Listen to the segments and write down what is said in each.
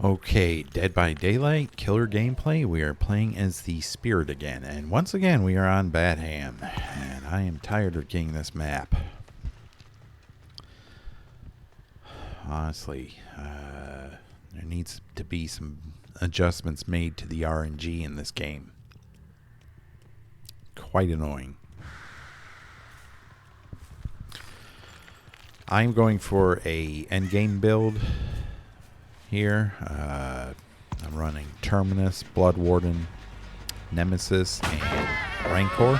Okay, Dead by Daylight, killer gameplay. We are playing as the Spirit again. And once again, we are on Badham. And I am tired of getting this map. Honestly, there needs to be some adjustments made to the RNG in this game. Quite annoying. I'm going for a endgame build here. I'm running Terminus, Blood Warden, Nemesis, and Rancor.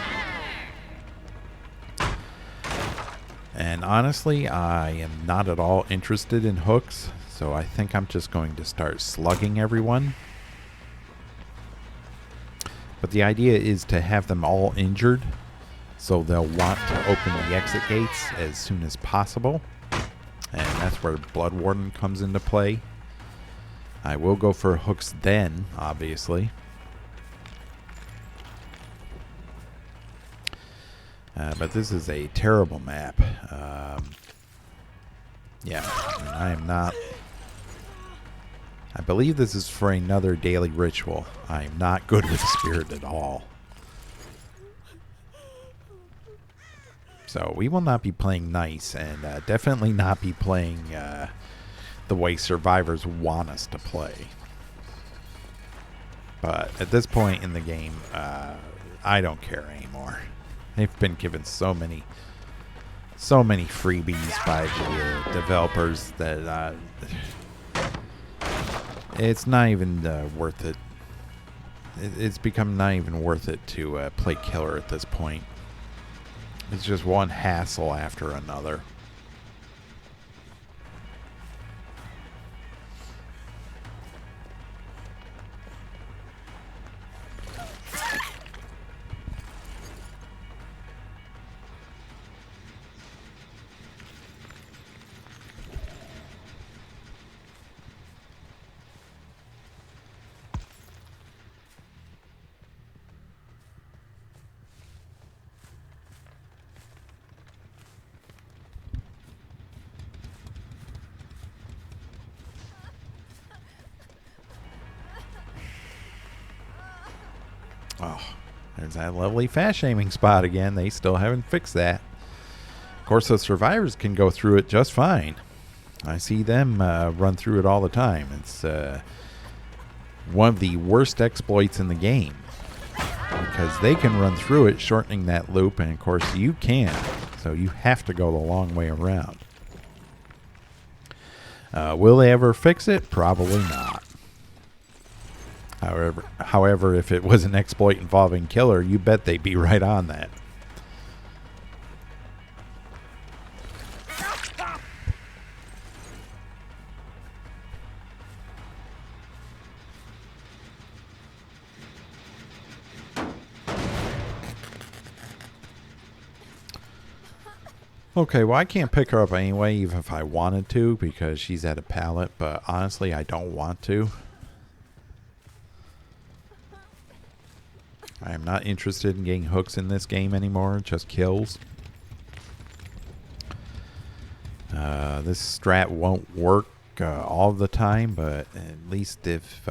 And honestly, I am not at all interested in hooks, so I think I'm just going to start slugging everyone. But the idea is to have them all injured, so they'll want to open the exit gates as soon as possible. And that's where Blood Warden comes into play. I will go for hooks then, obviously. But this is a terrible map. Yeah, I am not... I believe this is for another daily ritual. I am not good with Spirit at all. So we will not be playing nice, and definitely not be playing the way survivors want us to play. But at this point in the game, I don't care anymore. They've been given so many freebies by the developers that it's not even worth it. It's become not even worth it to play killer at this point. It's just one hassle after another. Oh, there's that lovely fast shaming spot again. They still haven't fixed that. Of course, the survivors can go through it just fine. I see them run through it all the time. It's one of the worst exploits in the game, because they can run through it, shortening that loop, and of course you can't. So you have to go the long way around. Will they ever fix it? Probably not. However, if it was an exploit involving killer, you bet they'd be right on that. Okay, well, I can't pick her up anyway, even if I wanted to, because she's at a pallet, but honestly, I don't want to. I am not interested in getting hooks in this game anymore, just kills. This strat won't work all the time, but at least if...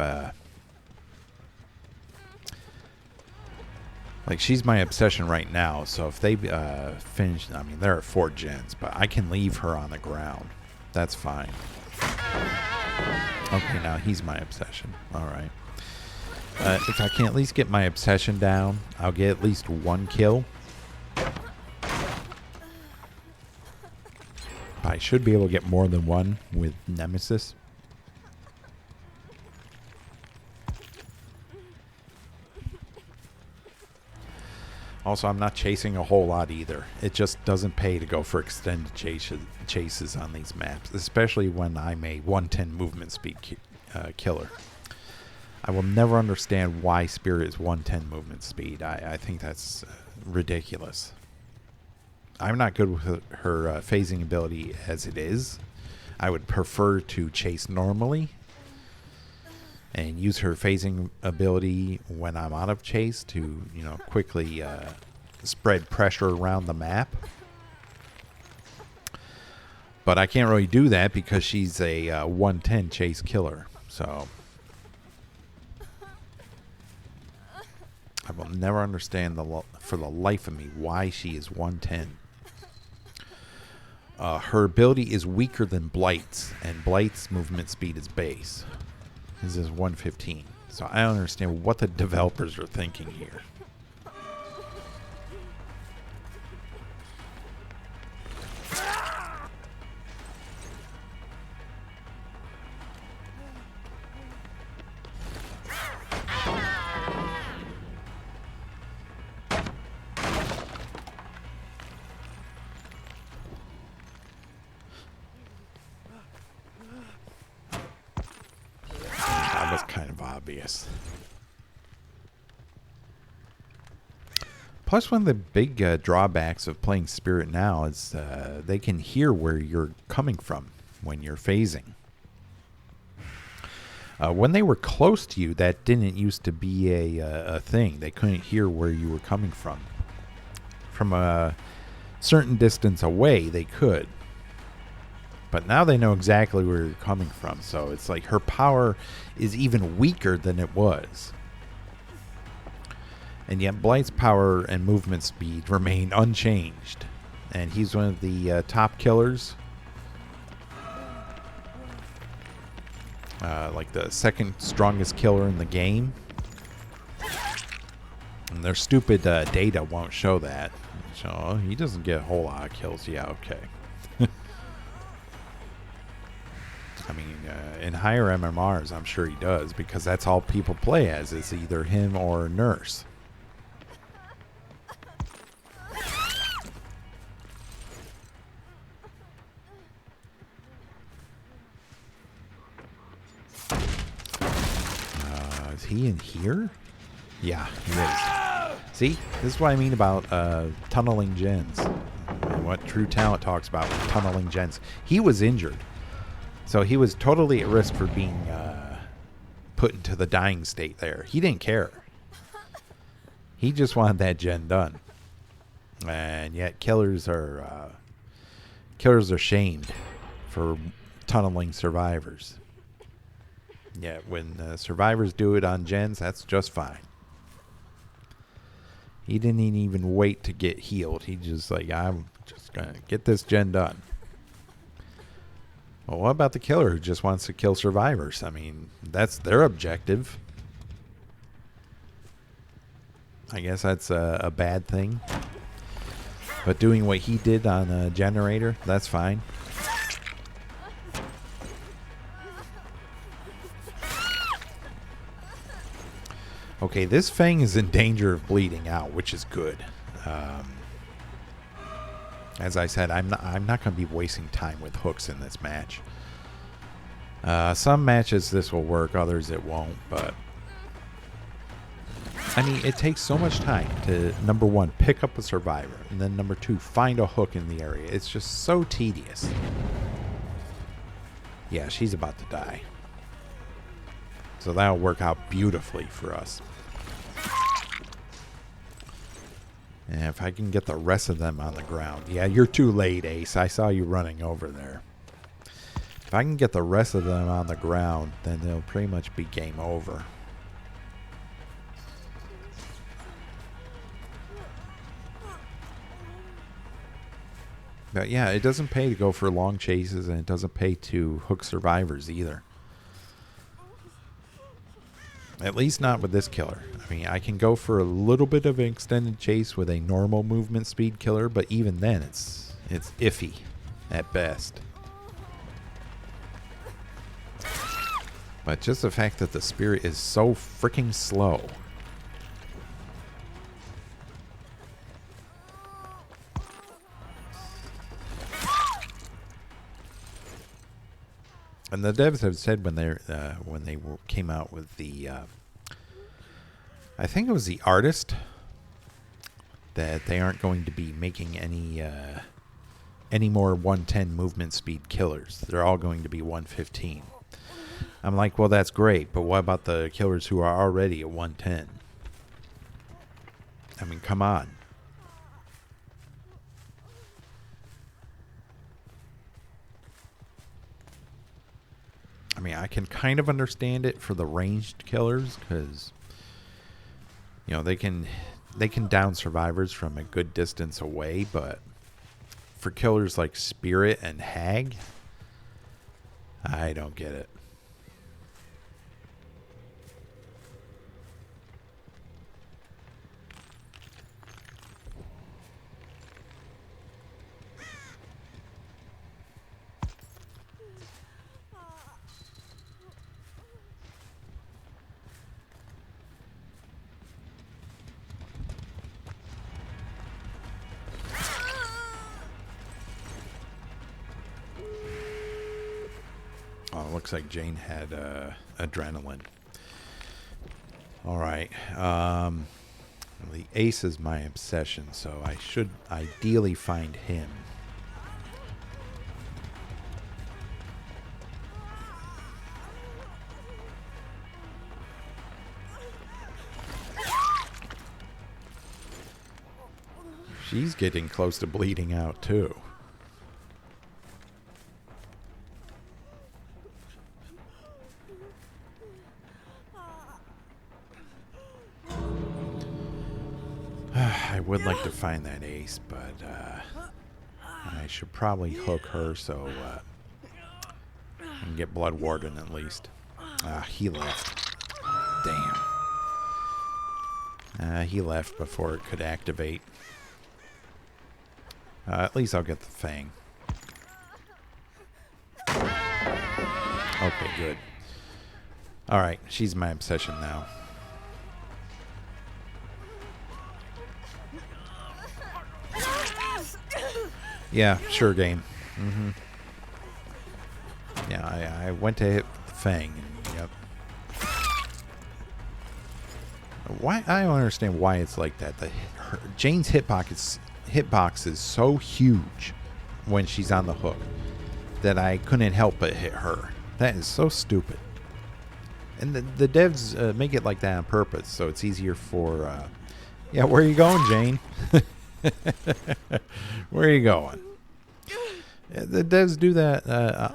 like, she's my obsession right now, so if they finish... I mean, there are 4 gens, but I can leave her on the ground. That's fine. Okay, now he's my obsession. Alright. If I can at least get my obsession down, I'll get at least 1 kill. I should be able to get more than 1 with Nemesis. Also, I'm not chasing a whole lot either. It just doesn't pay to go for extended chases on these maps, especially when I'm a 110 movement speed killer. I will never understand why Spirit is 110 movement speed. I think that's ridiculous. I'm not good with her phasing ability as it is. I would prefer to chase normally and use her phasing ability when I'm out of chase to, you know, quickly spread pressure around the map. But I can't really do that because she's a 110 chase killer. So I will never understand for the life of me why she is 110. Her ability is weaker than Blight's, and Blight's movement speed is base. This is 115. So I don't understand what the developers are thinking here. That was kind of obvious. Plus, one of the big drawbacks of playing Spirit now is they can hear where you're coming from when you're phasing. When they were close to you, that didn't used to be a thing. They couldn't hear where you were coming from. From a certain distance away, they could. But now they know exactly where you're coming from. So it's like her power is even weaker than it was. And yet Blight's power and movement speed remain unchanged. And he's one of the top killers. Like the second strongest killer in the game. And their stupid data won't show that. So he doesn't get a whole lot of kills. Yeah, okay. I mean, in higher MMRs, I'm sure he does. Because that's all people play as. Is either him or Nurse. Is he in here? Yeah, he is. See? This is what I mean about tunneling gens. And what True Talent talks about with tunneling gens. He was injured. So he was totally at risk for being put into the dying state there. He didn't care. He just wanted that gen done. And yet killers are shamed for tunneling survivors. Yeah, when survivors do it on gens, that's just fine. He didn't even wait to get healed. He just like, I'm just going to get this gen done. Well, what about the killer who just wants to kill survivors? I mean, that's their objective. I guess that's a bad thing. But doing what he did on a generator, that's fine. Okay, this Fang is in danger of bleeding out, which is good. As I said, I'm not going to be wasting time with hooks in this match. Some matches this will work, others it won't. But I mean, it takes so much time to, number one, pick up a survivor, and then number two, find a hook in the area. It's just so tedious. Yeah, she's about to die. So that'll work out beautifully for us. And if I can get the rest of them on the ground. Yeah, you're too late, Ace. I saw you running over there. If I can get the rest of them on the ground, then they'll pretty much be game over. But yeah, it doesn't pay to go for long chases, and it doesn't pay to hook survivors either. At least not with this killer. I mean, I can go for a little bit of an extended chase with a normal movement speed killer, but even then, it's iffy at best. But just the fact that the Spirit is so freaking slow. And the devs have said when they came out with the, I think it was the artist, that they aren't going to be making any more 110 movement speed killers. They're all going to be 115. I'm like, well, that's great, but what about the killers who are already at 110? I mean, come on. I mean, I can kind of understand it for the ranged killers because, you know, they can down survivors from a good distance away, but for killers like Spirit and Hag, I don't get it. Oh, it looks like Jane had adrenaline. All right. The ace is my obsession, so I should ideally find him. She's getting close to bleeding out, too. I would like to find that ace, but I should probably hook her so I can get Blood Warden at least. He left. Damn. He left before it could activate. At least I'll get the Fang. Okay, good. Alright, she's my obsession now. Yeah, sure game. Mm-hmm. Yeah, I went to hit the Fang. And, yep. Why? I don't understand why it's like that. Jane's hitbox is so huge when she's on the hook that I couldn't help but hit her. That is so stupid. And the devs make it like that on purpose, so it's easier for... yeah, where are you going, Jane? Where are you going? The devs do that.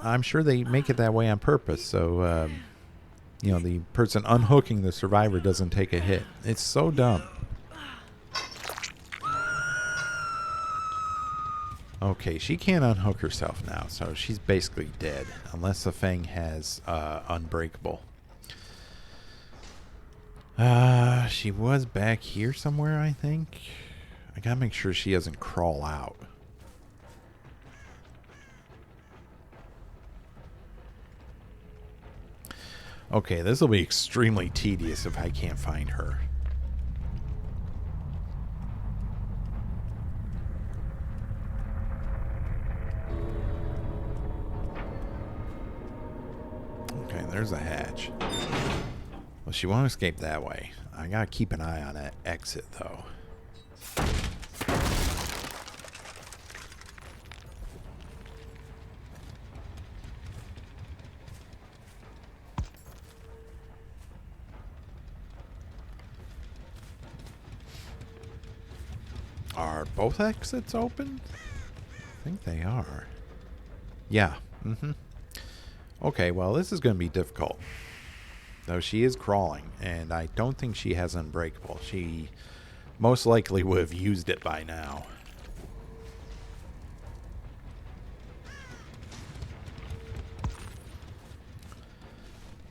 I'm sure they make it that way on purpose, so you know, the person unhooking the survivor doesn't take a hit. It's so dumb. Okay, she can't unhook herself now, so she's basically dead unless the Fang has Unbreakable. She was back here somewhere, I think. I gotta make sure she doesn't crawl out. Okay, this will be extremely tedious if I can't find her. Okay, there's a hatch. Well, she won't escape that way. I gotta keep an eye on that exit, though. Are both exits open? I think they are. Yeah. Mm-hmm. Okay, well, this is going to be difficult. Though she is crawling, and I don't think she has Unbreakable. She most likely would have used it by now.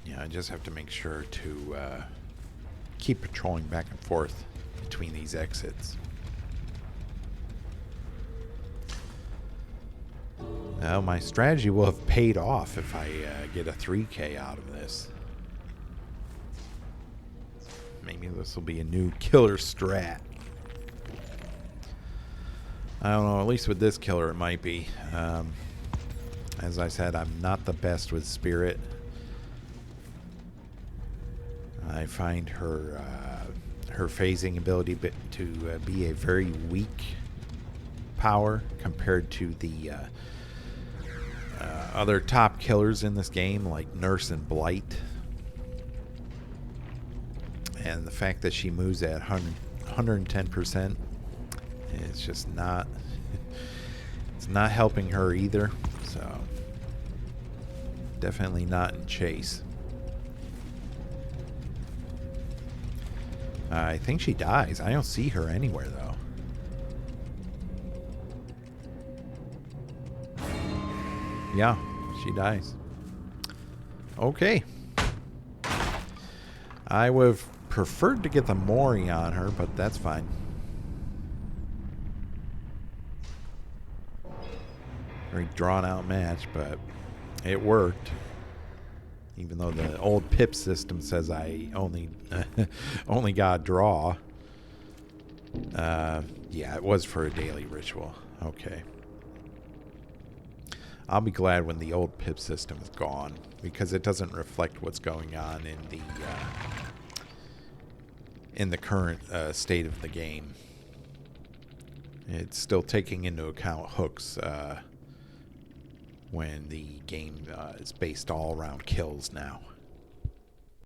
Yeah, I just have to make sure to keep patrolling back and forth between these exits. Well, my strategy will have paid off if I get a 3K out of this. Maybe this will be a new killer strat. I don't know, at least with this killer it might be. As I said, I'm not the best with Spirit. I find her phasing ability to be a very weak power compared to the other top killers in this game, like Nurse and Blight. And the fact that she moves at 110% is just not... it's not helping her either, so... Definitely not in chase. I think she dies. I don't see her anywhere, though. Yeah, she dies. Okay. I would have preferred to get the Mori on her, but that's fine. Very drawn out match, but it worked. Even though the old pip system says I only only got a draw. Yeah, it was for a daily ritual. Okay. I'll be glad when the old pip system is gone, because it doesn't reflect what's going on in the current state of the game. It's still taking into account hooks when the game is based all around kills now.